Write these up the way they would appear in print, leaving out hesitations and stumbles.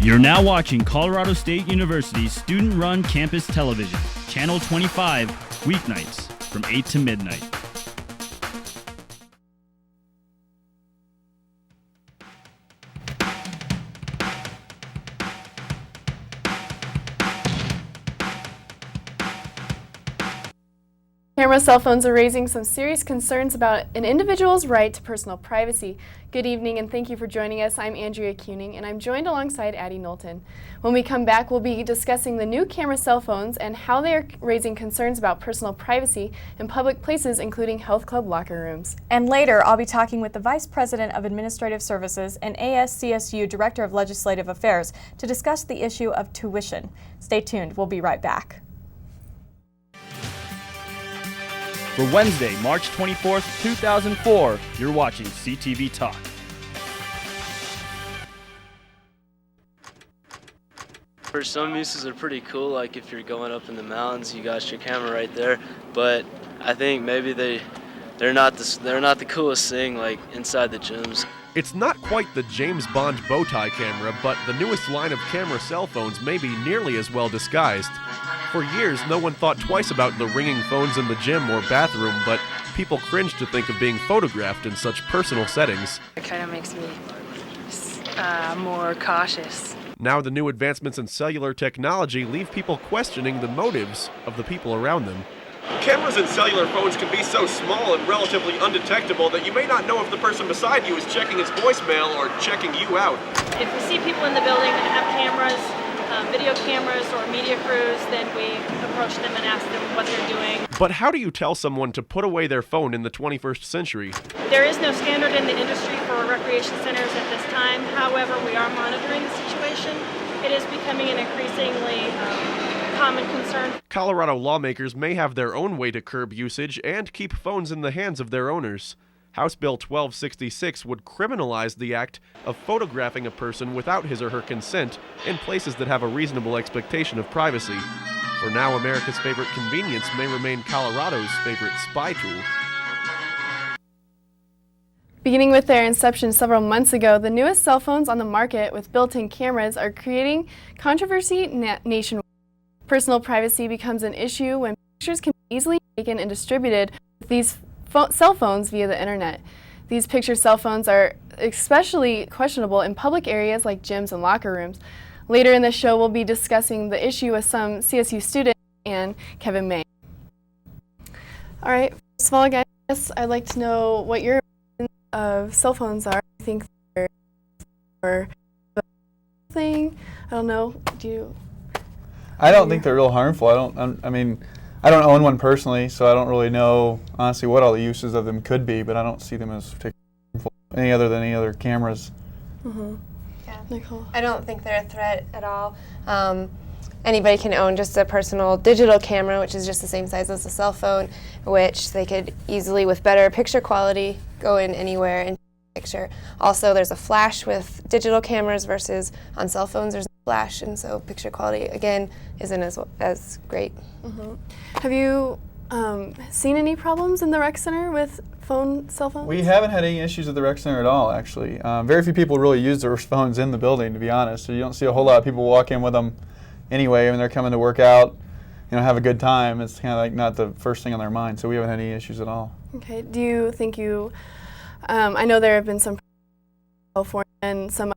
You're now watching Colorado State University's student-run campus television, Channel 25, weeknights from 8 to midnight. Camera cell phones are raising some serious concerns about an individual's right to personal privacy. Good evening and thank you for joining us. I'm Andrea Kuning and I'm joined alongside Addie Knowlton. When we come back, we'll be discussing the new camera cell phones and how they are raising concerns about personal privacy in public places, including health club locker rooms. And later, I'll be talking with the Vice President of Administrative Services and ASCSU Director of Legislative Affairs to discuss the issue of tuition. Stay tuned. We'll be right back. For Wednesday, March 24th, 2004, you're watching CTV Talk. For some uses are pretty cool, like if you're going up in the mountains, you got your camera right there. But I think maybe they're not the coolest thing like inside the gyms. It's not quite the James Bond bow tie camera, but the newest line of camera cell phones may be nearly as well disguised. For years, no one thought twice about the ringing phones in the gym or bathroom, but people cringe to think of being photographed in such personal settings. It kind of makes me more cautious. Now the new advancements in cellular technology leave people questioning the motives of the people around them. Cameras in cellular phones can be so small and relatively undetectable that you may not know if the person beside you is checking his voicemail or checking you out. If we see people in the building that have cameras, video cameras or media crews, then we approach them and ask them what they're doing. But how do you tell someone to put away their phone in the 21st century? There is no standard in the industry for recreation centers at this time. However, we are monitoring the situation. It is becoming an increasingly common concern. Colorado lawmakers may have their own way to curb usage and keep phones in the hands of their owners. House Bill 1266 would criminalize the act of photographing a person without his or her consent in places that have a reasonable expectation of privacy. For now, America's favorite convenience may remain Colorado's favorite spy tool. Beginning with their inception several months ago, the newest cell phones on the market with built-in cameras are creating controversy nationwide. Personal privacy becomes an issue when pictures can be easily taken and distributed with these cell phones via the internet. These picture cell phones are especially questionable in public areas like gyms and locker rooms. Later in the show, we'll be discussing the issue with some CSU students and Kevin May. All right, first of all, guys, I'd like to know what your opinion of cell phones are. I think they're for thing. I don't know. I don't think they're real harmful. I don't own one personally, so I don't really know, honestly, what all the uses of them could be, but I don't see them as particularly harmful any other than any other cameras. Mm-hmm. Yeah. Nicole? I don't think they're a threat at all. Anybody can own just a personal digital camera, which is just the same size as a cell phone, which they could easily, with better picture quality, go in anywhere and take a picture. Also, there's a flash with digital cameras versus on cell phones there's no flash, and so picture quality, again, isn't as great. Mm-hmm. Have you seen any problems in the rec center with cell phones? We haven't had any issues at the rec center at all, actually. Very few people really use their phones in the building, to be honest. So you don't see a whole lot of people walk in with them anyway when they're coming to work out, have a good time. It's kind of like not the first thing on their mind, so we haven't had any issues at all. Okay. Do you think I know there have been some California and some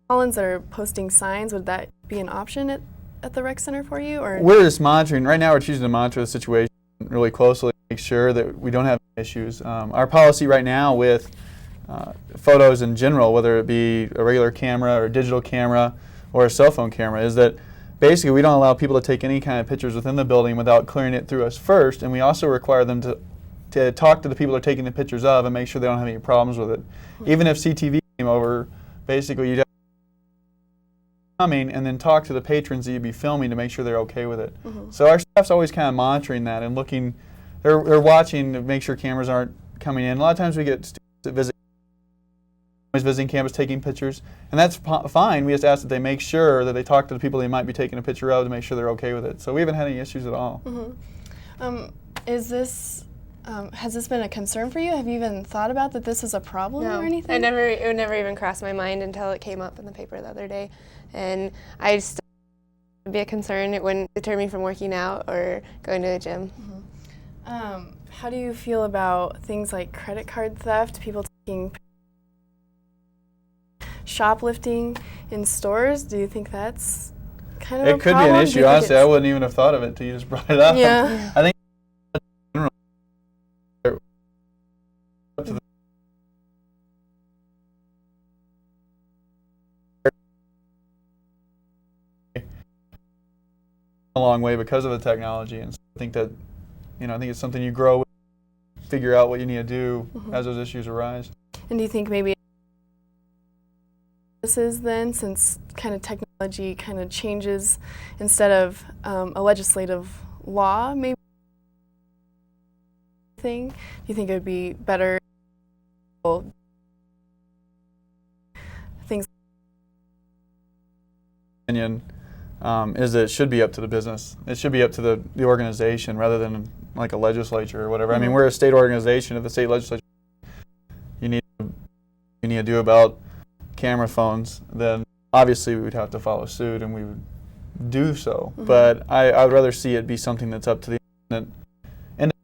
Collins that are posting signs. Would that be an option at the rec center for you? Or we're just monitoring. Right now we're choosing to monitor the situation really closely to make sure that we don't have issues. Our policy right now with photos in general, whether it be a regular camera or a digital camera or a cell phone camera, is that basically we don't allow people to take any kind of pictures within the building without clearing it through us first, and we also require them to talk to the people they're taking the pictures of and make sure they don't have any problems with it. Mm-hmm. Even if CTV came over, basically you'd have coming and then talk to the patrons that you'd be filming to make sure they're okay with it. Mm-hmm. So our staff's always kind of monitoring that and looking, they're watching to make sure cameras aren't coming in. A lot of times we get students that visiting campus taking pictures, and that's fine. We just ask that they make sure that they talk to the people they might be taking a picture of to make sure they're okay with it. So we haven't had any issues at all. Mm-hmm. Is this Has this been a concern for you? Have you even thought about that this is a problem No, or anything? it would never even cross my mind until it came up in the paper the other day. And I just thought it would be a concern. It wouldn't deter me from working out or going to the gym. How do you feel about things like credit card theft, people taking shoplifting in stores? Do you think that's kind of a It could be problem? an Do you issue. think Honestly, I it's- wouldn't even have thought of it till you just brought it up. Yeah. I think up to the a long way because of the technology, and so I think that, I think it's something you grow with, figure out what you need to do as those issues arise. And do you think maybe this is then, since kind of technology kind of changes instead of a legislative law, maybe thing? Do you think it would be better things? Opinion is that it should be up to the business. It should be up to the organization rather than like a legislature or whatever. I mean, we're a state organization. If the state legislature you need to do about camera phones, then obviously we would have to follow suit, and we would do so. But I would rather see it be something that's up to the independent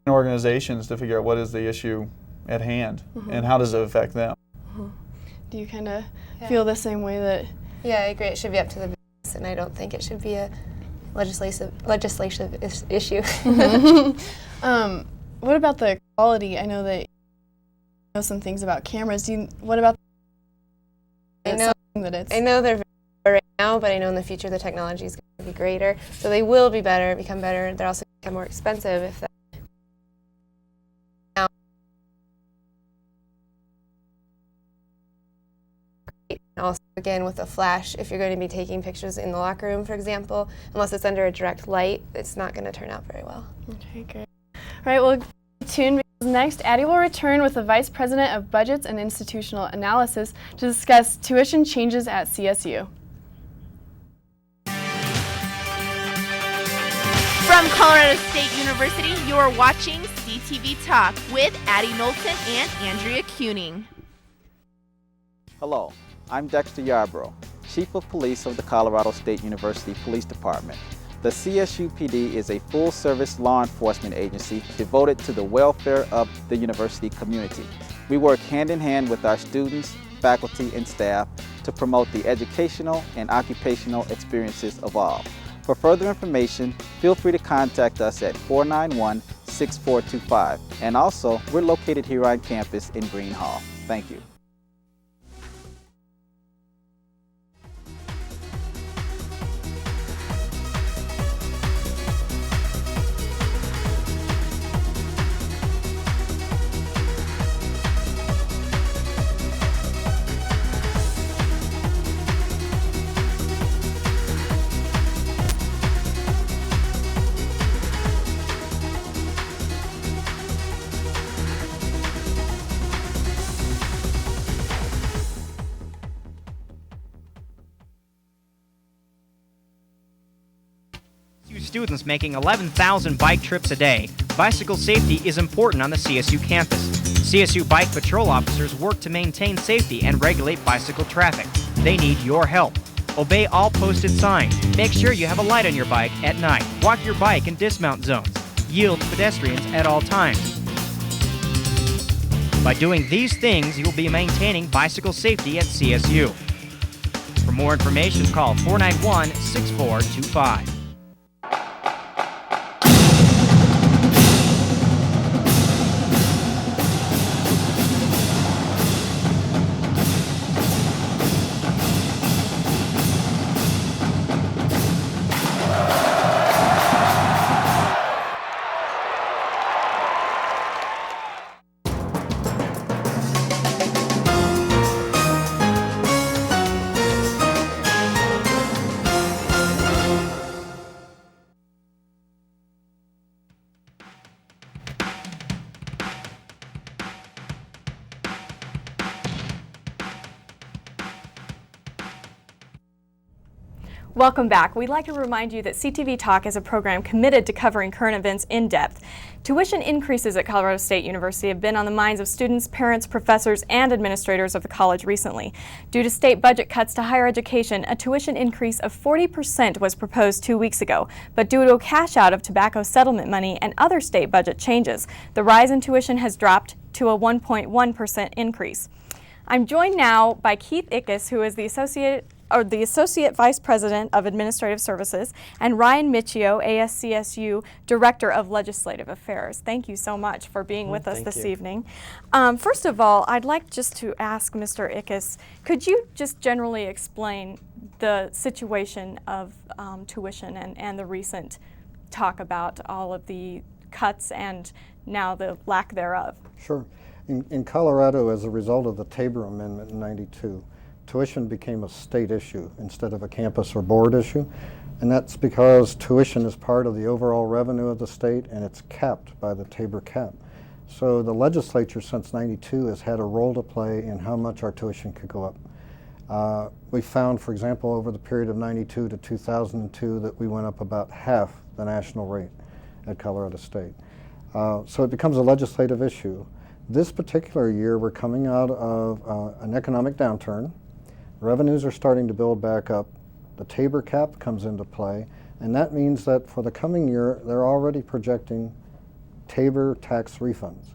organizations to figure out what is the issue at hand and how does it affect them. Do you kind of feel the same way that? Yeah, I agree. It should be up to the business, and I don't think it should be a legislative issue. What about the quality? I know that you know some things about cameras. What about? I know they're very good right now, but I know in the future the technology is going to be greater. So they will be better, become better. They're also going to become more expensive if that. And also, again, with a flash, if you're going to be taking pictures in the locker room, for example, unless it's under a direct light, it's not going to turn out very well. Okay, great. All right, well, stay tuned because next, Addie will return with the Vice President of Budgets and Institutional Analysis to discuss tuition changes at CSU. From Colorado State University, you're watching CTV Talk with Addie Knowlton and Andrea Kuning. Hello, I'm Dexter Yarbrough, Chief of Police of the Colorado State University Police Department. The CSU PD is a full-service law enforcement agency devoted to the welfare of the university community. We work hand-in-hand with our students, faculty, and staff to promote the educational and occupational experiences of all. For further information, feel free to contact us at 491-6425. And also, we're located here on campus in Green Hall. Thank you. Students making 11,000 bike trips a day. Bicycle safety is important on the CSU campus. CSU Bike Patrol officers work to maintain safety and regulate bicycle traffic. They need your help. Obey all posted signs. Make sure you have a light on your bike at night. Walk your bike in dismount zones. Yield to pedestrians at all times. By doing these things, you will be maintaining bicycle safety at CSU. For more information, call 491-6425. Welcome back. We'd like to remind you that CTV Talk is a program committed to covering current events in depth. Tuition increases at Colorado State University have been on the minds of students, parents, professors, and administrators of the college recently. Due to state budget cuts to higher education, a tuition increase of 40% was proposed 2 weeks ago. But due to a cash out of tobacco settlement money and other state budget changes, the rise in tuition has dropped to a 1.1% increase. I'm joined now by Keith Ickes, who is the Associate Vice President of Administrative Services, and Ryan Michio, ASCSU Director of Legislative Affairs. Thank you so much for being with us this evening. First of all, I'd like just to ask Mr. Ickes, could you just generally explain the situation of tuition and the recent talk about all of the cuts and now the lack thereof? Sure. In Colorado, as a result of the Tabor Amendment in '92, tuition became a state issue instead of a campus or board issue, and that's because tuition is part of the overall revenue of the state and it's capped by the Tabor cap. So the legislature since '92 has had a role to play in how much our tuition could go up. We found, for example, over the period of '92 to 2002 that we went up about half the national rate at Colorado State. So it becomes a legislative issue. This particular year we're coming out of an economic downturn. Revenues are starting to build back up. The Tabor cap comes into play, and that means that for the coming year, they're already projecting Tabor tax refunds.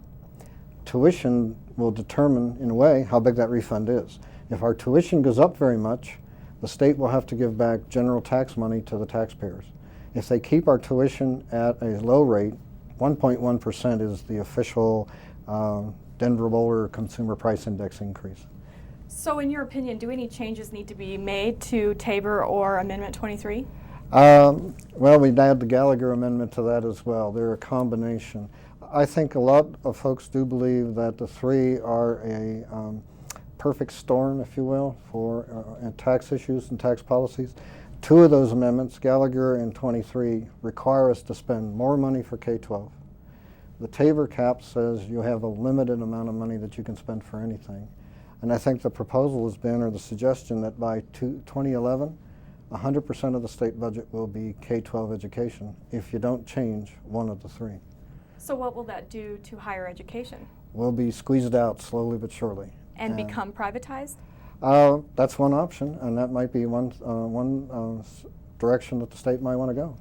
Tuition will determine, in a way, how big that refund is. If our tuition goes up very much, the state will have to give back general tax money to the taxpayers. If they keep our tuition at a low rate, 1.1% is the official Denver Boulder Consumer Price Index increase. So in your opinion, do any changes need to be made to Tabor or Amendment 23? Well, we'd add the Gallagher Amendment to that as well. They're a combination. I think a lot of folks do believe that the three are a perfect storm, if you will, for tax issues and tax policies. Two of those amendments, Gallagher and 23, require us to spend more money for K-12. The Tabor cap says you have a limited amount of money that you can spend for anything. And I think the proposal has been, or the suggestion, that by 2011, 100% of the state budget will be K-12 education if you don't change one of the three. So what will that do to higher education? We'll be squeezed out slowly but surely. And become privatized? That's one option, and that might be one direction that the state might want to go.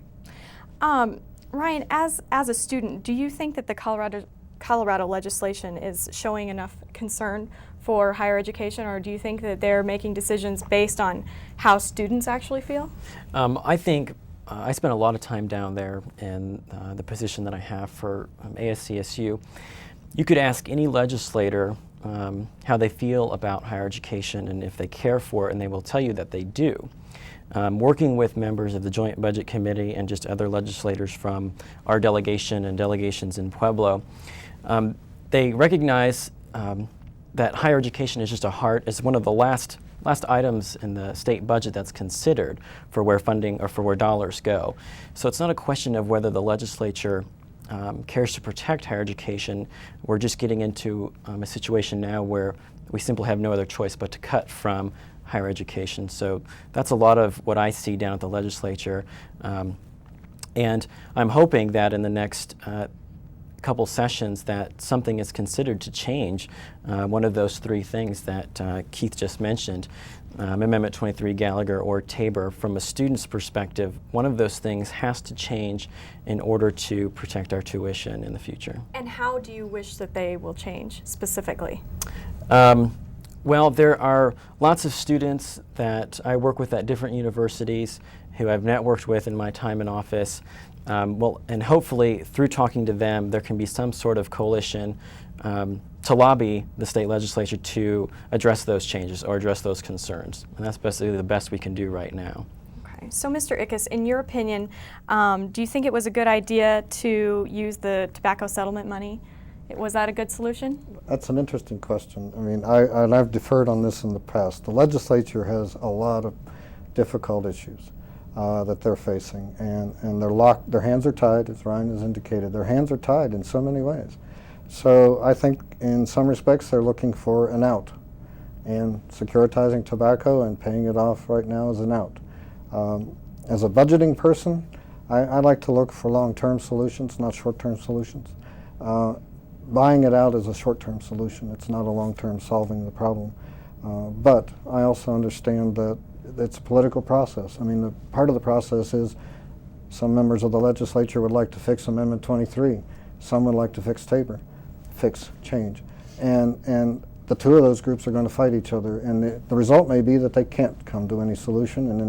Ryan, as a student, do you think that the Colorado legislation is showing enough concern for higher education, or do you think that they're making decisions based on how students actually feel? I think I spent a lot of time down there in the position that I have for ASCSU. You could ask any legislator how they feel about higher education and if they care for it, and they will tell you that they do. Working with members of the Joint Budget Committee and just other legislators from our delegation and delegations in Pueblo, they recognize that higher education is just is one of the last items in the state budget that's considered for where funding or for where dollars go. So it's not a question of whether the legislature cares to protect higher education. We're just getting into a situation now where we simply have no other choice but to cut from higher education. So that's a lot of what I see down at the legislature. And I'm hoping that in the next couple sessions that something is considered to change one of those three things that Keith just mentioned, Amendment 23, Gallagher, or Tabor. From a student's perspective, one of those things has to change in order to protect our tuition in the future. And how do you wish that they will change specifically? Well, there are lots of students that I work with at different universities who I've networked with in my time in office. And hopefully through talking to them, there can be some sort of coalition to lobby the state legislature to address those changes or address those concerns. And that's basically the best we can do right now. Okay. So Mr. Ickes, in your opinion, do you think it was a good idea to use the tobacco settlement money? Was that a good solution? That's an interesting question. I mean, I've deferred on this in the past. The legislature has a lot of difficult issues that they're facing, and they're locked. Their hands are tied, as Ryan has indicated. Their hands are tied in so many ways. So I think in some respects they're looking for an out, and securitizing tobacco and paying it off right now is an out. As a budgeting person, I like to look for long-term solutions, not short-term solutions. Buying it out is a short-term solution. It's not a long-term solving the problem. But I also understand that it's a political process. I mean, part of the process is some members of the legislature would like to fix Amendment 23. Some would like to fix Tabor, change. And the two of those groups are going to fight each other. And the result may be that they can't come to any solution. And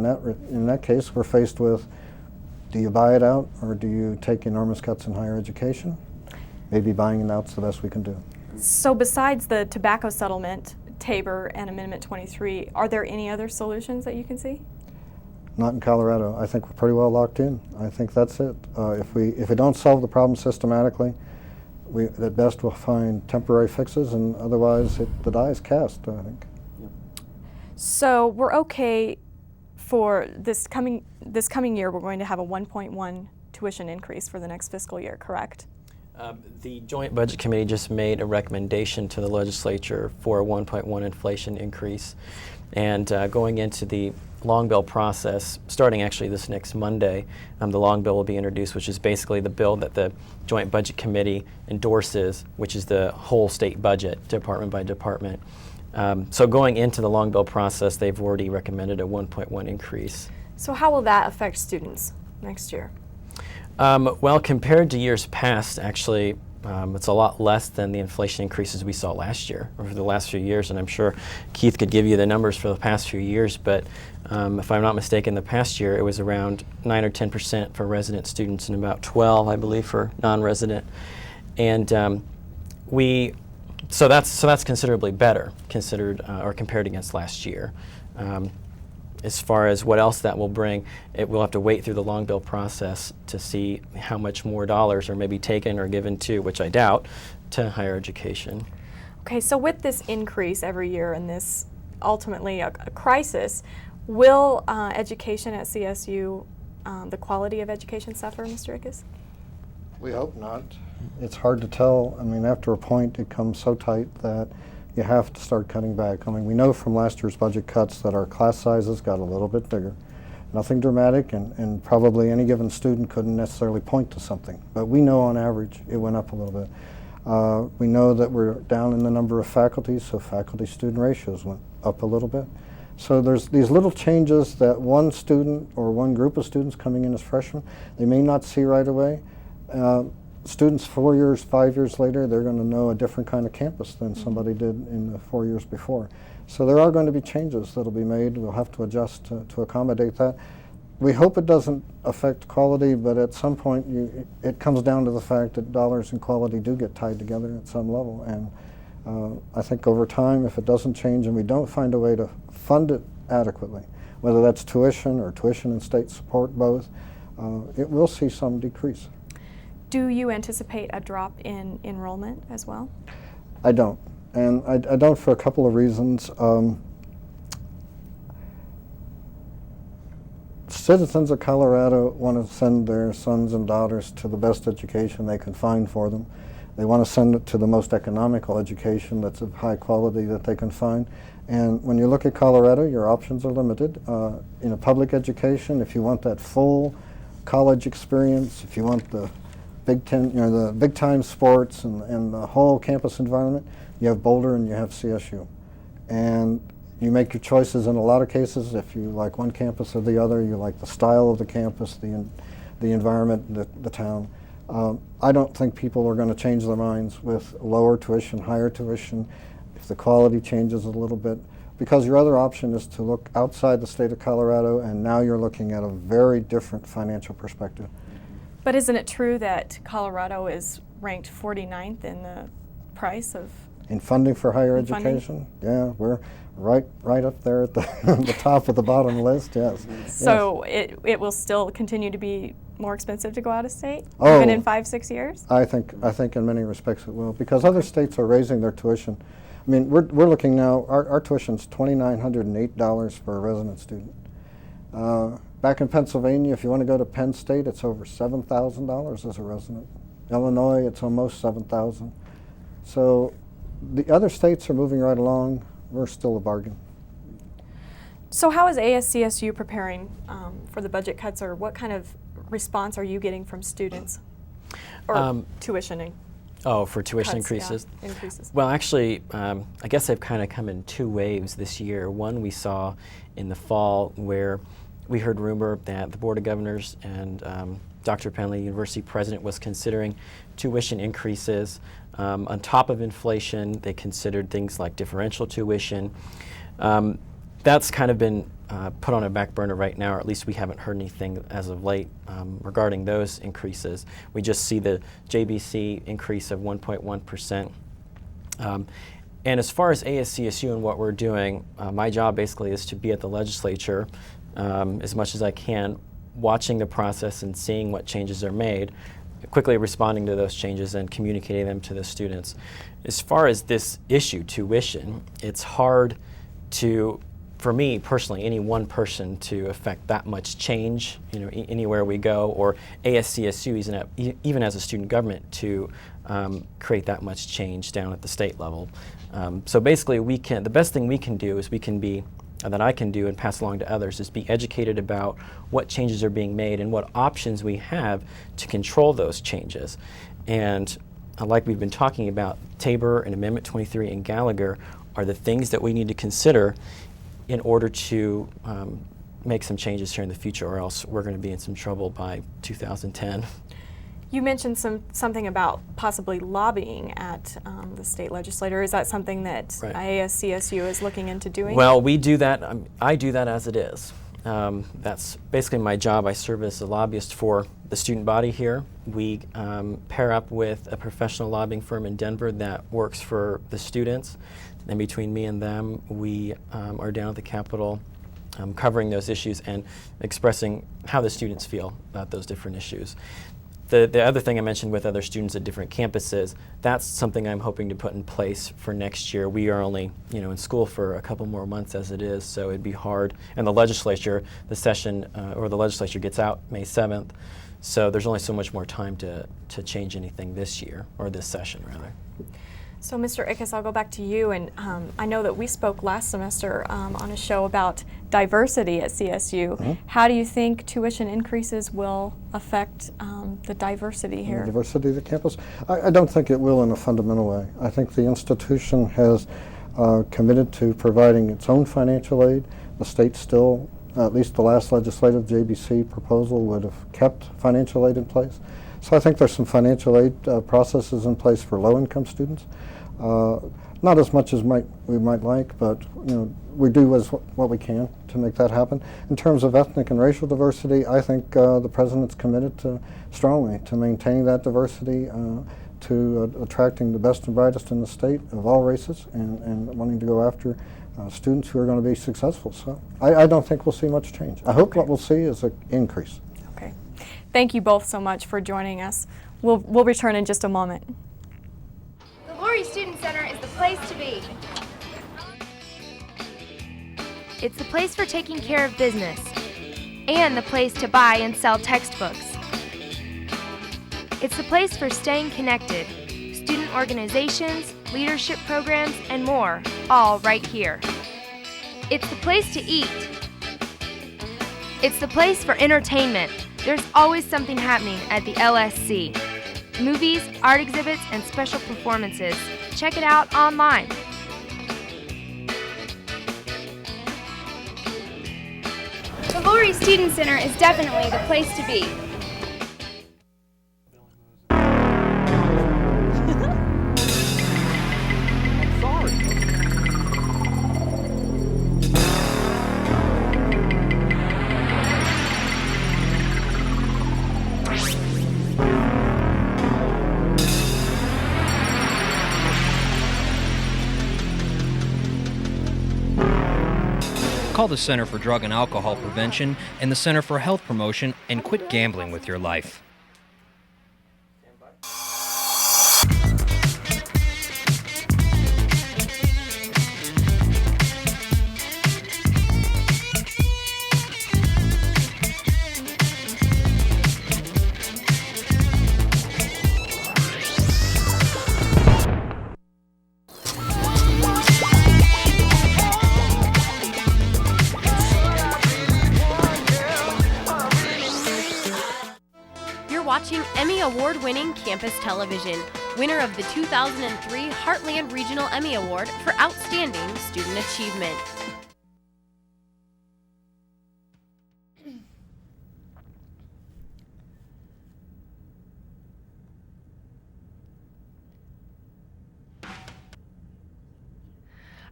in that case, we're faced with, do you buy it out or do you take enormous cuts in higher education? Maybe buying it out's the best we can do. So besides the tobacco settlement, Tabor, and Amendment 23, are there any other solutions that you can see? Not in Colorado. I think we're pretty well locked in. I think that's it. If we don't solve the problem systematically, we at best will find temporary fixes, and otherwise the die is cast, I think. So we're okay for this coming year. We're going to have a 1.1 tuition increase for the next fiscal year, correct? The Joint Budget Committee just made a recommendation to the legislature for a 1.1 inflation increase. And going into the long bill process, starting actually this next Monday, the long bill will be introduced, which is basically the bill that the Joint Budget Committee endorses, which is the whole state budget, department by department. So going into the long bill process, they've already recommended a 1.1 increase. So how will that affect students next year? Well, compared to years past, actually, it's a lot less than the inflation increases we saw last year, or for the last few years, and I'm sure Keith could give you the numbers for the past few years, but if I'm not mistaken, the past year it was around 9 or 10% for resident students and about 12, I believe, for non-resident. And so that's considerably better considered or compared against last year. As far as what else that will bring, we'll have to wait through the long bill process to see how much more dollars are maybe taken or given to, which I doubt, to higher education. Okay, so with this increase every year and this ultimately a crisis, will education at CSU, the quality of education suffer, Mr. Ickes? We hope not. It's hard to tell. I mean, after a point, it comes so tight that you have to start cutting back. I mean, we know from last year's budget cuts that our class sizes got a little bit bigger. Nothing dramatic, and probably any given student couldn't necessarily point to something. But we know on average it went up a little bit. We know that we're down in the number of faculties, so faculty-student ratios went up a little bit. So there's these little changes that one student or one group of students coming in as freshmen, they may not see right away. Students 4 years, 5 years later, they're going to know a different kind of campus than somebody did in the 4 years before. So there are going to be changes that will be made. We'll have to adjust to accommodate that. We hope it doesn't affect quality, but at some point it comes down to the fact that dollars and quality do get tied together at some level. And I think over time, if it doesn't change and we don't find a way to fund it adequately, whether that's tuition or tuition and state support both, it will see some decrease. Do you anticipate a drop in enrollment as well? I don't, and I don't for a couple of reasons. Citizens of Colorado want to send their sons and daughters to the best education they can find for them. They want to send it to the most economical education that's of high quality that they can find. And when you look at Colorado, your options are limited. In a public education, if you want that full college experience, if you want the Big Ten, the big time sports and the whole campus environment, you have Boulder and you have CSU. And you make your choices in a lot of cases. If you like one campus or the other, you like the style of the campus, the environment, the town. I don't think people are going to change their minds with lower tuition, higher tuition, if the quality changes a little bit, because your other option is to look outside the state of Colorado, and now you're looking at a very different financial perspective. But isn't it true that Colorado is ranked 49th in the price of... In funding for higher education? Yeah, we're right up there at the top of the bottom list, yes. So yes. It will still continue to be more expensive to go out of state, oh, even in 5-6 years? I think in many respects it will, because other states are raising their tuition. I mean, we're looking now, our tuition's $2,908 for a resident student. Back in Pennsylvania, if you want to go to Penn State, it's over $7,000 as a resident. Illinois, it's almost $7,000. So the other states are moving right along. We're still a bargain. So how is ASCSU preparing for the budget cuts, or what kind of response are you getting from students? Or tuition for tuition cuts, increases? Yeah, increases. Well, actually, I guess they've kind of come in two waves this year. One we saw in the fall, where we heard rumor that the Board of Governors and Dr. Penley, University President, was considering tuition increases. On top of inflation, they considered things like differential tuition. That's kind of been put on a back burner right now, or at least we haven't heard anything as of late regarding those increases. We just see the JBC increase of 1.1%. And as far as ASCSU and what we're doing, my job basically is to be at the legislature as much as I can, watching the process and seeing what changes are made, quickly responding to those changes and communicating them to the students. As far as this issue, tuition, it's hard to, for me personally, any one person to affect that much change, anywhere we go, or ASCSU even as a student government to create that much change down at the state level. So basically, the best thing we can do is that I can do and pass along to others is be educated about what changes are being made and what options we have to control those changes. And like we've been talking about, Tabor and Amendment 23 and Gallagher are the things that we need to consider in order to make some changes here in the future, or else we're going to be in some trouble by 2010. You mentioned something about possibly lobbying at the state legislature. Is that something that ASCSU is looking into doing? Well, we do that. I do that as it is. That's basically my job. I serve as a lobbyist for the student body here. We pair up with a professional lobbying firm in Denver that works for the students. And between me and them, we are down at the Capitol covering those issues and expressing how the students feel about those different issues. The other thing I mentioned with other students at different campuses, that's something I'm hoping to put in place for next year. We are only, in school for a couple more months as it is, so it'd be hard. And the legislature, the legislature gets out May 7th, so there's only so much more time to change anything this year, or this session rather. So Mr. Ickes, I'll go back to you, and I know that we spoke last semester on a show about diversity at CSU. Mm-hmm. How do you think tuition increases will affect the diversity here? The diversity of the campus? I don't think it will in a fundamental way. I think the institution has committed to providing its own financial aid. The state still, at least the last legislative JBC proposal, would have kept financial aid in place. So I think there's some financial aid processes in place for low-income students. Not as much as we might like, but we do what we can to make that happen. In terms of ethnic and racial diversity, I think the president's committed strongly to maintaining that diversity, to attracting the best and brightest in the state of all races, and wanting to go after students who are going to be successful. So I don't think we'll see much change. I hope what we'll see is an increase. Okay. Thank you both so much for joining us. We'll return in just a moment. The Laurie Student Center is the place to be. It's the place for taking care of business and the place to buy and sell textbooks. It's the place for staying connected, student organizations, leadership programs, and more, all right here. It's the place to eat. It's the place for entertainment. There's always something happening at the LSC. Movies, art exhibits, and special performances. Check it out online. The Laurie Student Center is definitely the place to be. Call the Center for Drug and Alcohol Prevention and the Center for Health Promotion and quit gambling with your life. watching Emmy Award-winning campus television, winner of the 2003 Heartland Regional Emmy Award for Outstanding Student Achievement.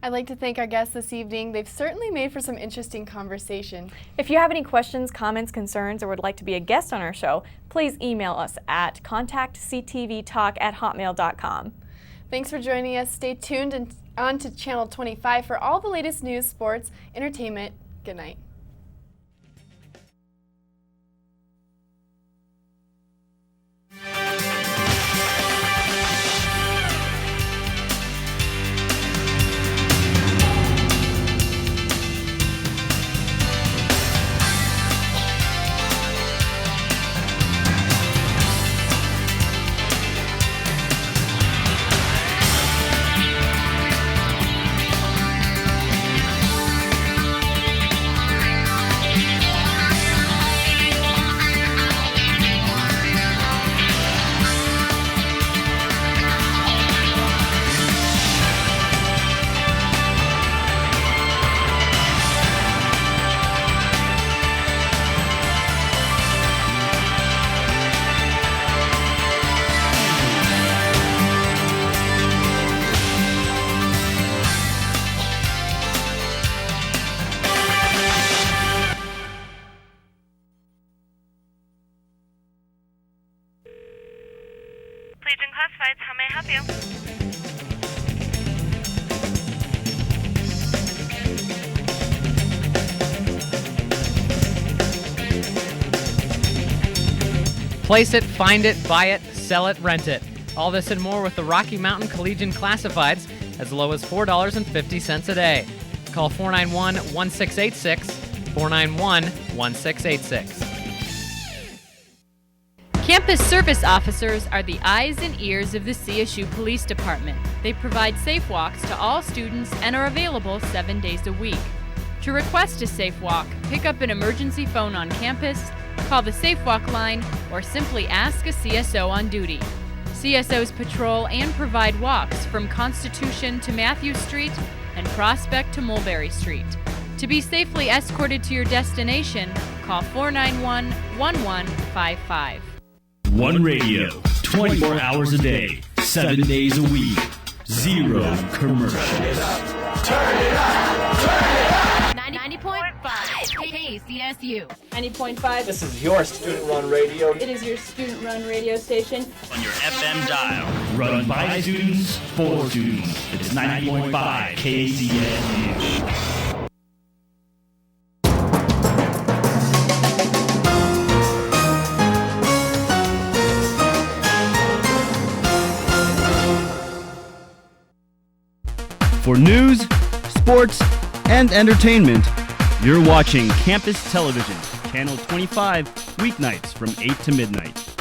I'd like to thank our guests this evening. They've certainly made for some interesting conversation. If you have any questions, comments, concerns, or would like to be a guest on our show, please email us at contactctvtalk@hotmail.com. Thanks for joining us. Stay tuned and on to Channel 25 for all the latest news, sports, entertainment. Good night. Classifieds, how may I help you? Place it, find it, buy it, sell it, rent it. All this and more with the Rocky Mountain Collegian Classifieds, as low as $4.50 a day. Call 491-1686, 491-1686. Campus service officers are the eyes and ears of the CSU Police Department. They provide safe walks to all students and are available 7 days a week. To request a safe walk, pick up an emergency phone on campus, call the Safe Walk line, or simply ask a CSO on duty. CSOs patrol and provide walks from Constitution to Matthew Street and Prospect to Mulberry Street. To be safely escorted to your destination, call 491-1155. One radio, 24 hours a day, 7 days a week. Zero commercials. Turn it up! Turn it up! Turn it up! 90.5 KCSU. 90.5. This is your student-run radio. It is your student-run radio station. On your FM dial. Run by students, for students. It's 90.5 KCSU. For news, sports, and entertainment, you're watching Campus Television, Channel 25, weeknights from 8 to midnight.